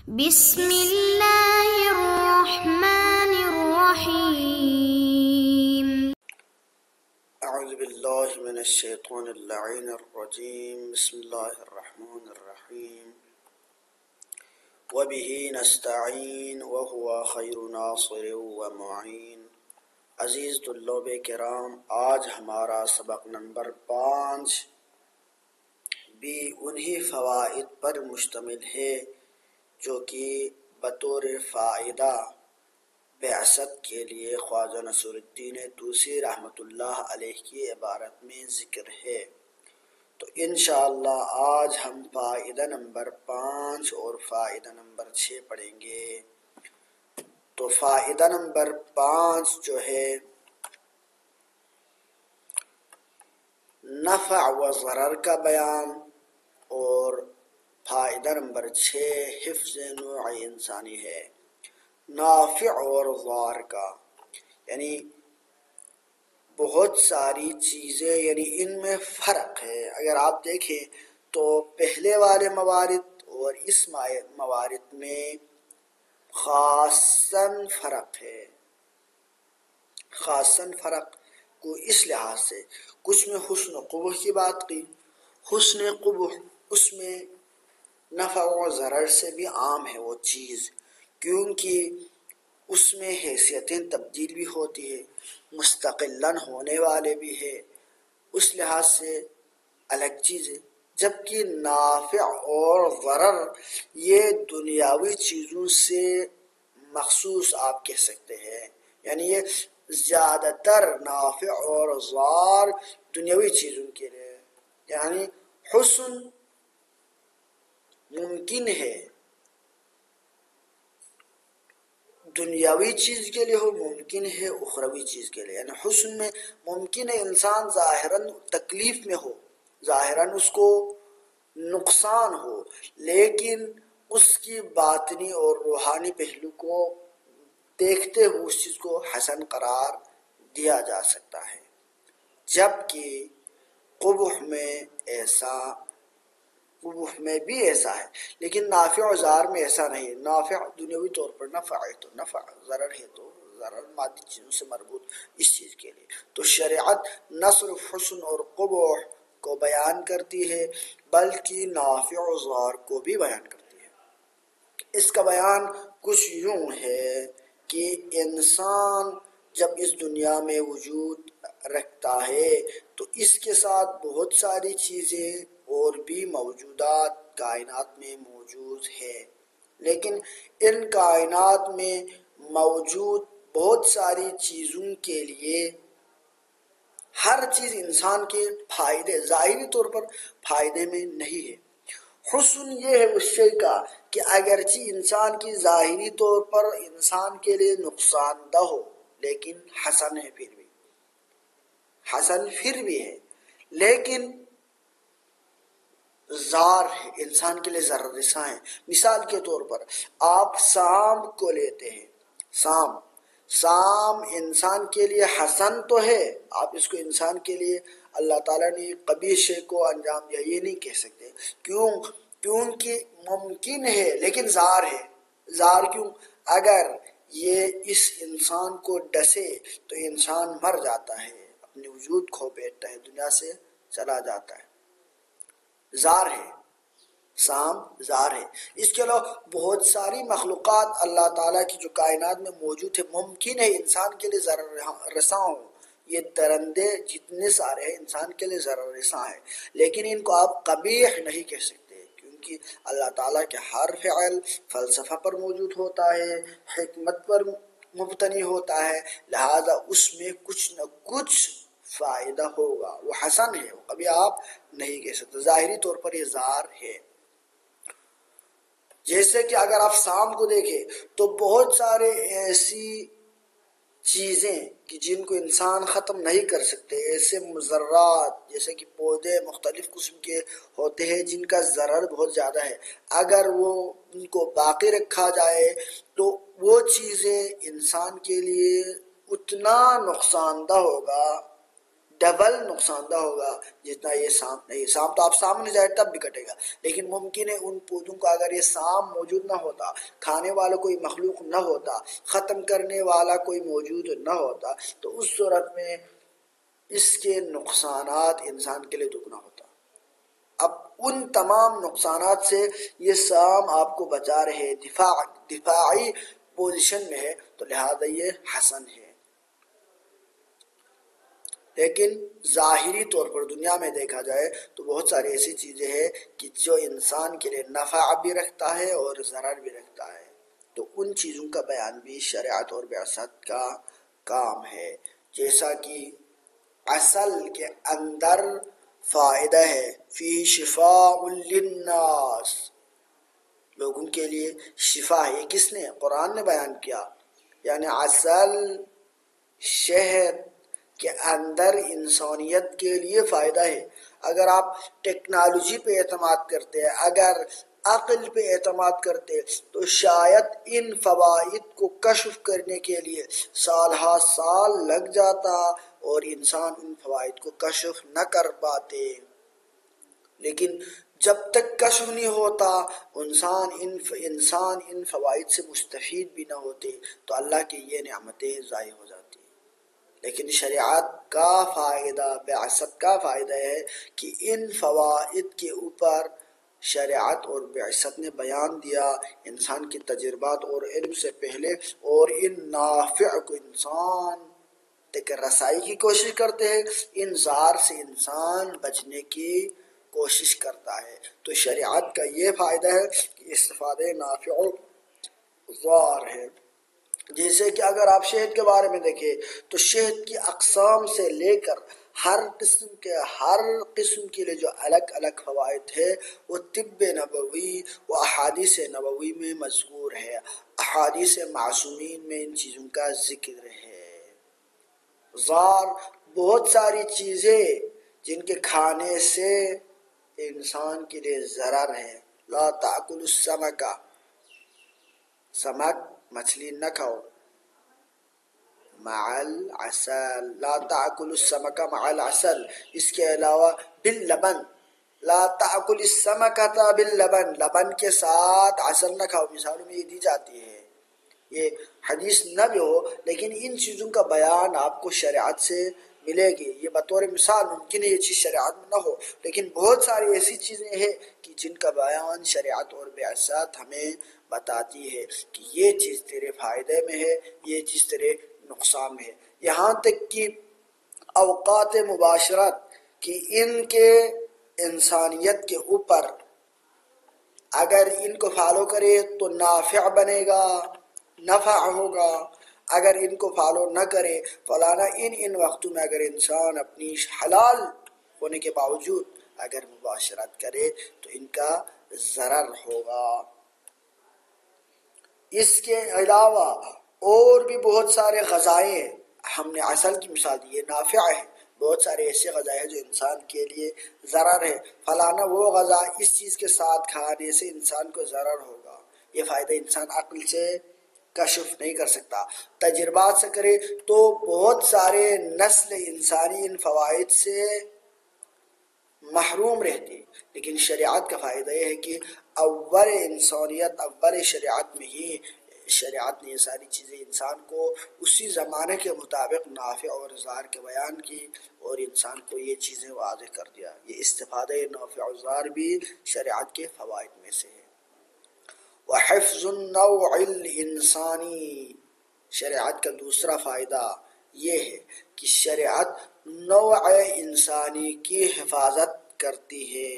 بسم اللہ الرحمن الرحیم۔ اعوذ باللہ من الشیطان اللعین الرجیم، بسم اللہ الرحمن الرحیم، وبہ نستعین وہو خیر ناصر ومعین۔ عزیز طلاب کرام، آج ہمارا سبق نمبر 5 بھی انہی فوائد پر مشتمل ہے جو کہ بطور فائدہ بعثت کے لیے خواجہ نصیر الدین طوسی رحمۃ اللہ علیہ کی عبارت میں ذکر ہے۔ تو انشاءاللہ آج ہم فائدہ نمبر 5 اور فائدہ نمبر 6 پڑھیں گے۔ تو فائدہ نمبر 5 جو ہے نفع و ضرر کا بیان، اور فائدہ نمبر 6 حفظ نوع انسانی ہے، نافع اور ضار کا، یعنی بہت ساری چیزیں، یعنی ان میں فرق ہے۔ اگر آپ دیکھیں تو پہلے والے موارد اور اس موارد میں خاصاً فرق ہے، خاصاً فرق کو اس لحاظ سے کچھ میں حسن و قبح کی بات کی، حسن قبح اس میں نفع و ضرر سے بھی عام ہے وہ چیز، کیونکہ اس میں حیثیتیں تبدیل بھی ہوتی ہے، مستقلاً ہونے والے بھی ہے، اس لحاظ سے الگ چیز ہے۔ جبکہ نافع اور ضرر یہ دنیاوی چیزوں سے مخصوص آپ کہہ سکتے ہیں، یعنی یہ زیادہ تر نافع اور ضار دنیاوی چیزوں کے لیے، یعنی حسن ممکن ہے دنیاوی چیز کے لیے ہو، ممکن ہے اخروی چیز کے لیے، یعنی حسن میں ممکن ہے انسان ظاہراً تکلیف میں ہو، ظاہراً اس کو نقصان ہو، لیکن اس کی باطنی اور روحانی پہلو کو دیکھتے ہوئے اس چیز کو حسن قرار دیا جا سکتا ہے۔ جبکہ قبح میں بھی ایسا ہے، لیکن نافع و ضار میں ایسا نہیں ہے۔ نافع دنیاوی طور پر نفع ہے تو نفع، ضرر ہے تو ضرر، مادی چیزوں سے مربوط اس چیز کے لیے۔ تو شریعت نہ صرف حسن اور قبح کو بیان کرتی ہے بلکہ نافع و ضار کو بھی بیان کرتی ہے۔ اس کا بیان کچھ یوں ہے کہ انسان جب اس دنیا میں وجود رکھتا ہے تو اس کے ساتھ بہت ساری چیزیں اور بھی موجودات کائنات میں موجود ہے، لیکن ان کائنات میں موجود بہت ساری چیزوں کے لیے ہر چیز انسان کے فائدے، ظاہری طور پر فائدے میں نہیں ہے۔ حسن یہ ہے اس شے کا کہ اگرچہ انسان کی ظاہری طور پر انسان کے لیے نقصان دہ ہو، لیکن حسن ہے، پھر بھی ہے، لیکن ضار ہے، انسان کے لیے ضرر رساں ہے۔ مثال کے طور پر آپ سام کو لیتے ہیں، سام انسان کے لیے حسن تو ہے، آپ اس کو انسان کے لیے اللہ تعالیٰ نے قبیح شے کو انجام دیا یہ نہیں کہہ سکتے، کیونکہ ممکن ہے لیکن ضار ہے۔ ضار کیوں؟ اگر یہ اس انسان کو ڈسے تو انسان مر جاتا ہے، اپنے وجود کھو بیٹھتا ہے، دنیا سے چلا جاتا ہے، ضار ہے، سام ضار ہے۔ اس کے علاوہ بہت ساری مخلوقات اللہ تعالیٰ کی جو کائنات میں موجود ہے، ممکن ہے انسان کے لیے ضرر رساں ہوں، یہ درندے جتنے سارے ہیں انسان کے لیے ضرر رساں ہے، لیکن ان کو آپ قبیح نہیں کہہ سکتے، کیونکہ اللہ تعالیٰ کے ہر فعل فلسفہ پر موجود ہوتا ہے، حکمت پر مبتنی ہوتا ہے، لہذا اس میں کچھ نہ کچھ فائدہ ہوگا، وہ حسن ہے، وہ کبھی آپ نہیں کہہ سکتے، ظاہری طور پر یہ ضار ہے۔ جیسے کہ اگر آپ سام کو دیکھیں تو بہت سارے ایسی چیزیں کہ جن کو انسان ختم نہیں کر سکتے، ایسے مضرات جیسے کہ پودے مختلف قسم کے ہوتے ہیں جن کا ضرر بہت زیادہ ہے، اگر ان کو باقی رکھا جائے تو وہ چیزیں انسان کے لیے اتنا نقصان دہ ہوگا، ڈبل نقصان دہ ہوگا جتنا یہ سانپ نہیں. سانپ تو آپ سامنے جائے تب بھی کٹے گا، لیکن ممکن ہے ان پودوں کا اگر یہ سانپ موجود نہ ہوتا، کھانے والا کوئی مخلوق نہ ہوتا، ختم کرنے والا کوئی موجود نہ ہوتا، تو اس صورت میں اس کے نقصانات انسان کے لیے دگنا ہوتا. اب ان تمام نقصانات سے یہ سام آپ کو بچا رہے، دفاعی پوزیشن میں ہے، تو لہذا یہ حسن ہے. لیکن ظاہری طور پر دنیا میں دیکھا جائے تو بہت ساری ایسی چیزیں ہیں کہ جو انسان کے لیے نفع بھی رکھتا ہے اور ضرر بھی رکھتا ہے، تو ان چیزوں کا بیان بھی شریعت اور بعثت کا کام ہے. جیسا کہ عسل کے اندر فائدہ ہے، فی شفاء للناس، لوگوں کے لیے شفا ہے. یہ کس نے؟ قرآن نے بیان کیا. یعنی عسل، شہد کے اندر انسانیت کے لیے فائدہ ہے. اگر آپ ٹیکنالوجی پہ اعتماد کرتے ہیں، اگر عقل پہ اعتماد کرتے، تو شاید ان فوائد کو کشف کرنے کے لیے سال ہا سال لگ جاتا اور انسان ان فوائد کو کشف نہ کر پاتے. لیکن جب تک کشف نہیں ہوتا انسان ان فوائد سے مستفید بھی نہ ہوتے، تو اللہ کی یہ نعمتیں ضائع ہو جاتی. لیکن شریعت کا فائدہ، بعثت کا فائدہ ہے کہ ان فوائد کے اوپر شریعت اور بعثت نے بیان دیا انسان کی تجربات اور علم سے پہلے، اور ان نافع کو انسان تک رسائی کی کوشش کرتے ہیں، ان ضار سے انسان بچنے کی کوشش کرتا ہے. تو شریعت کا یہ فائدہ ہے کہ استفادہ نافع و ضار ہے. جیسے کہ اگر آپ شہد کے بارے میں دیکھیں تو شہد کی اقسام سے لے کر ہر قسم کے لیے جو الگ الگ فوائد ہے وہ طب نبوی و احادیث نبوی میں مذکور ہے. احادیث معصومین میں ان چیزوں کا ذکر ہے. ضار بہت ساری چیزیں جن کے کھانے سے انسان کے لیے ضرر ہے. لا تأکل السمک، سمک مچھلی نہ کھاؤ، مع العسل، لا تأکل السمک مع العسل. اس کے علاوہ باللبن، لا تأکل السمکۃ باللبن، لبن کے ساتھ عسل نہ کھاؤ. مثالوں میں یہ دی جاتی ہے، یہ حدیث نہ بھی ہو لیکن ان چیزوں کا بیان آپ کو شریعت سے ملے گی. یہ بطور مثال ممکن ہے یہ چیز شریعت میں نہ ہو، لیکن بہت ساری ایسی چیزیں ہیں کہ جن کا بیان شریعت اور بعثت ہمیں بتاتی ہے کہ یہ چیز تیرے فائدے میں ہے، یہ چیز تیرے نقصان میں ہے. یہاں تک کہ اوقات مباشرت کہ ان کے انسانیت کے اوپر اگر ان کو فالو کرے تو نافع بنے گا، نفع ہوگا. اگر ان کو فالو نہ کرے فلانا ان وقتوں میں اگر انسان اپنی حلال ہونے کے باوجود اگر مباشرت کرے تو ان کا ضرر ہوگا. اس کے علاوہ اور بھی بہت سارے غذائیں، ہم نے عسل کی مثال دی، یہ نافع ہے. بہت سارے ایسے غذا ہے جو انسان کے لیے ضرر ہے. فلانا وہ غذا اس چیز کے ساتھ کھانے سے انسان کو ضرر ہوگا. یہ فائدہ انسان عقل سے کشف نہیں کر سکتا، تجربات سے کرے تو بہت سارے نسل انسانی ان فوائد سے محروم رہتی. لیکن شریعت کا فائدہ یہ ہے کہ اول انسانیت، اول شریعت میں ہی شریعت نے یہ ساری چیزیں انسان کو اسی زمانے کے مطابق نافع اور ضار کے بیان کی اور انسان کو یہ چیزیں واضح کر دیا. یہ استفادہ نافع و ضار بھی شریعت کے فوائد میں سے ہے. وحفظ النوع الانسانی، شریعت کا دوسرا فائدہ یہ ہے کہ شریعت نوع انسانی کی حفاظت کرتی ہے.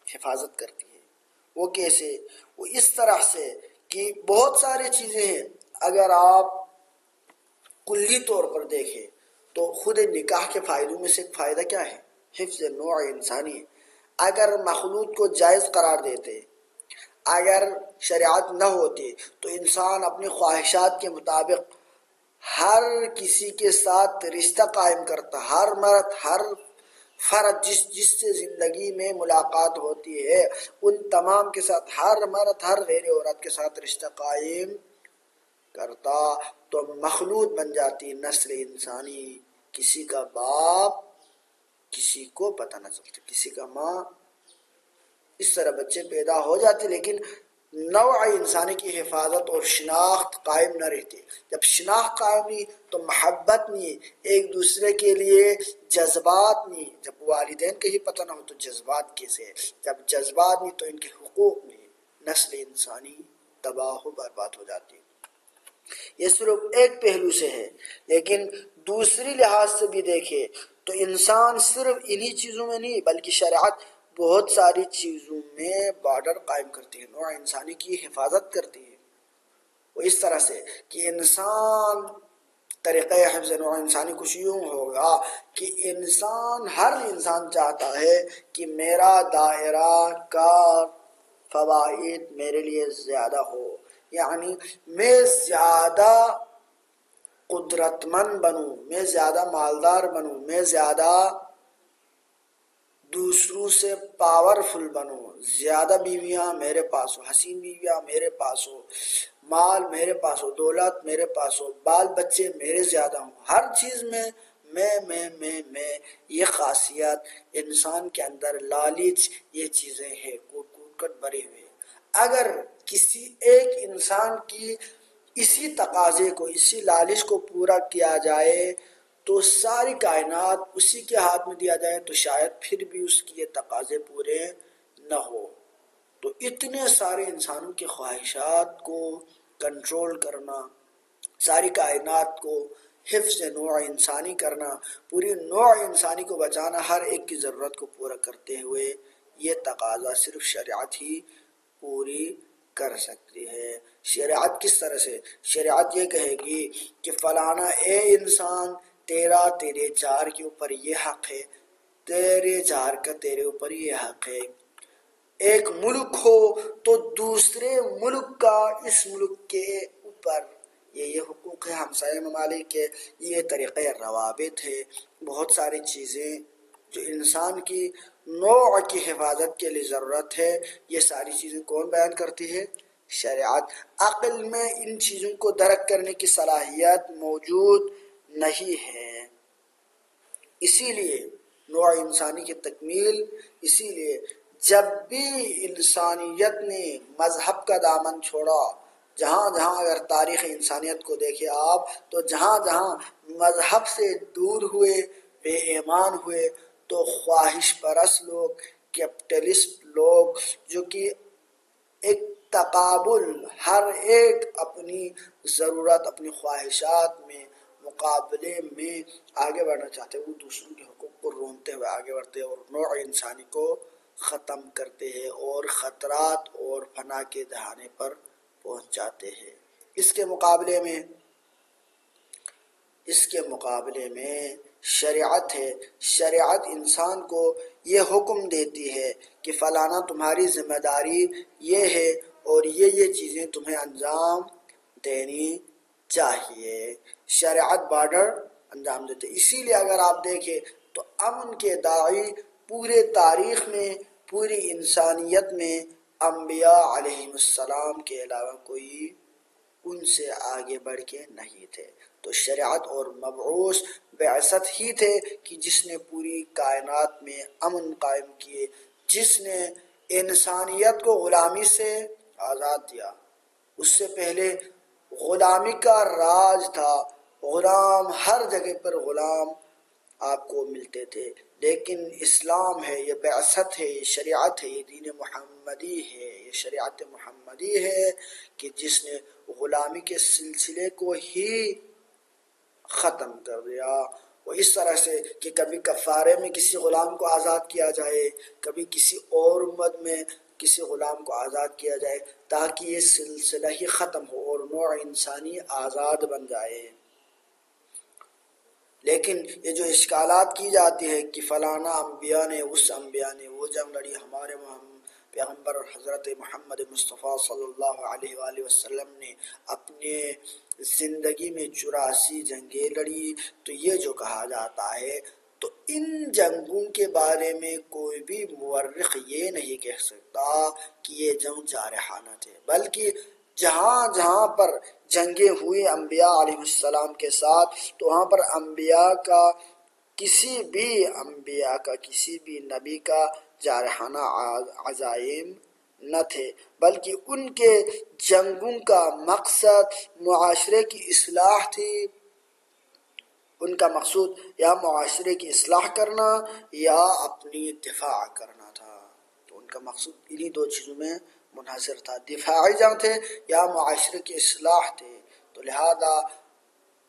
حفاظت کرتی ہے وہ کیسے؟ وہ اس طرح سے کہ بہت ساری چیزیں ہیں. اگر آپ کلی طور پر دیکھیں تو خود نکاح کے فائدوں میں سے ایک فائدہ کیا ہے؟ حفظ نوع انسانی. اگر مخلوط کو جائز قرار دیتے، اگر شریعت نہ ہوتی تو انسان اپنی خواہشات کے مطابق ہر کسی کے ساتھ رشتہ قائم کرتا. ہر مرد، ہر فرد جس سے زندگی میں ملاقات ہوتی ہے ان تمام کے ساتھ ہر مرد ہر غیر عورت کے ساتھ رشتہ قائم کرتا، تو مخلوط بن جاتی نسل انسانی. کسی کا باپ کسی کو پتہ نہ چلتا. کسی کا ماں اس طرح بچے پیدا ہو جاتے لیکن نوع انسانی کی حفاظت اور شناخت قائم نہ رہتی. جب شناخت قائم نہیں تو محبت نہیں, ایک دوسرے کے لیے جذبات نہیں. جب والدین کے ہی پتہ نہ ہو تو جذبات کیسے, جب جذبات نہیں تو ان کے حقوق نہیں, نسل انسانی تباہ و برباد ہو جاتی. یہ صرف ایک پہلو سے ہے, لیکن دوسری لحاظ سے بھی دیکھے تو انسان صرف انہی چیزوں میں نہیں بلکہ شریعت بہت ساری چیزوں میں بارڈر قائم کرتی ہے, نوع انسانی کی حفاظت کرتی ہے. وہ اس طرح سے کہ انسان طریقہ حفظ نوع انسانی کچھ یوں ہوگا کہ ہر انسان چاہتا ہے کہ میرا دائرہ کار فوائد میرے لیے زیادہ ہو, یعنی میں زیادہ قدرت مند بنوں, میں زیادہ مالدار بنوں, میں زیادہ دوسروں سے پاورفل بنوں, زیادہ بیویاں میرے پاس ہو, حسین بیویاں میرے پاس ہو, مال میرے پاس ہو, دولت میرے پاس ہو, بال بچے میرے زیادہ ہوں. ہر چیز میں میں یہ خاصیت انسان کے اندر, لالچ, یہ چیزیں ہیں کوٹ کوٹ کر بھرے ہوئے. اگر کسی ایک انسان کی اسی تقاضے کو, اسی لالچ کو پورا کیا جائے تو ساری کائنات اسی کے ہاتھ میں دیا جائے تو شاید پھر بھی اس کی یہ تقاضے پورے نہ ہو. تو اتنے سارے انسانوں کی خواہشات کو کنٹرول کرنا, ساری کائنات کو حفظ نوع انسانی کرنا, پوری نوع انسانی کو بچانا, ہر ایک کی ضرورت کو پورا کرتے ہوئے, یہ تقاضا صرف شریعت ہی پوری کر سکتی ہے. شریعت کس طرح سے؟ شریعت یہ کہے گی کہ فلانا اے انسان تیرا تیرے جار کے اوپر یہ حق ہے, تیرے جار کا تیرے اوپر یہ حق ہے. ایک ملک ہو تو دوسرے ملک کا اس ملک کے اوپر یہ حقوق ہے, ہمسائے ممالک کے یہ طریقۂ روابط ہے. بہت ساری چیزیں جو انسان کی نوع کی حفاظت کے لیے ضرورت ہے, یہ ساری چیزیں کون بیان کرتی ہے؟ شریعت. عقل میں ان چیزوں کو درک کرنے کی صلاحیت موجود نہیں ہے. اسی لیے نوع انسانی کی تکمیل, اسی لیے جب بھی انسانیت نے مذہب کا دامن چھوڑا, جہاں جہاں اگر تاریخ انسانیت کو دیکھیں آپ تو جہاں جہاں مذہب سے دور ہوئے, بے ایمان ہوئے, تو خواہش پرست لوگ, کیپٹلسٹ لوگ, جو کہ ایک تقابل, ہر ایک اپنی ضرورت, اپنی خواہشات میں مقابلے میں آگے بڑھنا چاہتے ہیں, وہ دوسروں کے حقوق کو رونتے ہوئے آگے بڑھتے ہیں اور نوع انسانی کو ختم کرتے ہیں اور خطرات اور فنا کے دہانے پر پہنچ جاتے ہیں. اس کے مقابلے میں شریعت ہے. شریعت انسان کو یہ حکم دیتی ہے کہ فلانا تمہاری ذمہ داری یہ ہے اور یہ چیزیں تمہیں انجام دینی چاہیے. شریعت بارڈر انجام دیتے. اسی لیے اگر آپ دیکھیں تو امن کے داعی پورے تاریخ میں, پوری انسانیت میں انبیاء علیہم السلام کے علاوہ کوئی ان سے آگے بڑھ کے نہیں تھے. تو شریعت اور مبعوث بعثت ہی تھے کہ جس نے پوری کائنات میں امن قائم کیے, جس نے انسانیت کو غلامی سے آزاد دیا. اس سے پہلے غلامی کا راج تھا, غلام ہر جگہ پر غلام آپ کو ملتے تھے, لیکن اسلام ہے, یہ بعثت ہے, یہ شریعت ہے, یہ دین محمدی ہے, یہ شریعت محمدی ہے کہ جس نے غلامی کے سلسلے کو ہی ختم کر دیا. وہ اس طرح سے کہ کبھی کفارے میں کسی غلام کو آزاد کیا جائے, کبھی کسی اور امت میں کسی غلام کو آزاد کیا جائے, تاکہ یہ سلسلہ ہی ختم ہو اور نوع انسانی آزاد بن جائے. لیکن یہ جو اشکالات کی جاتی ہے کہ فلانا انبیاء نے وہ جنگ لڑی, ہمارے پیغمبر حضرت محمد مصطفیٰ صلی اللہ علیہ وآلہ وسلم نے اپنے زندگی میں 84 جنگیں لڑی, تو یہ جو کہا جاتا ہے تو ان جنگوں کے بارے میں کوئی بھی مورخ یہ نہیں کہہ سکتا کہ یہ جنگ جارحانہ تھے, بلکہ جہاں جہاں پر جنگیں ہوئی انبیاء علیہ السلام کے ساتھ تو وہاں پر انبیاء کا کسی بھی انبیاء کا، کسی بھی نبی کا جارحانہ عزائم نہ تھے، بلکہ ان کے جنگوں کا مقصد معاشرے کی اصلاح تھی۔ ان کا مقصود یا معاشرے کی اصلاح کرنا یا اپنی دفاع کرنا تھا۔ تو ان کا مقصود انہی دو چیزوں میں منحصر تھا، دفاعی جنگ تھے یا معاشرے کی اصلاح تھے۔ تو لہذا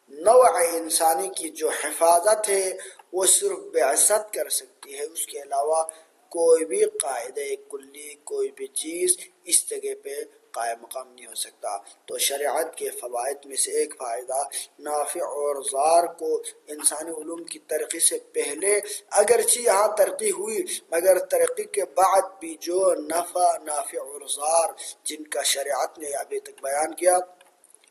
نوع انسانی کی جو حفاظت ہے وہ صرف بعثت کر سکتی ہے، اس کے علاوہ کوئی بھی قاعدہ کلی، کوئی بھی چیز اس جگہ پہ قائم مقام نہیں ہو سکتا۔ تو شریعت کے فوائد میں سے ایک فائدہ نافع اور ضار کو انسانی علوم کی ترقی سے پہلے اگرچہ یہاں ترقی ہوئی، مگر ترقی کے بعد بھی جو نافع اور ضار جن کا شریعت نے ابھی تک بیان کیا،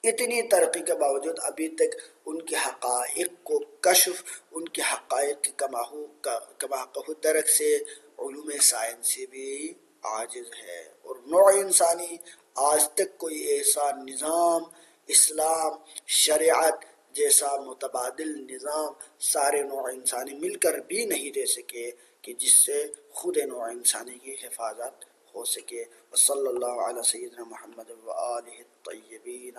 اتنی ترقی کے باوجود ابھی تک ان کے حقائق کو کشف، ان کے حقائق کی کما درک سے علوم سائنسی بھی عاجز ہے۔ اور نوع انسانی آج تک کوئی ایسا نظام، اسلام، شریعت جیسا متبادل نظام سارے نوع انسانی مل کر بھی نہیں دے سکے کہ جس سے خود نوع انسانی کی حفاظت ہو سکے۔ وصلی اللہ علی سیدنا محمد و آلہ الطیبین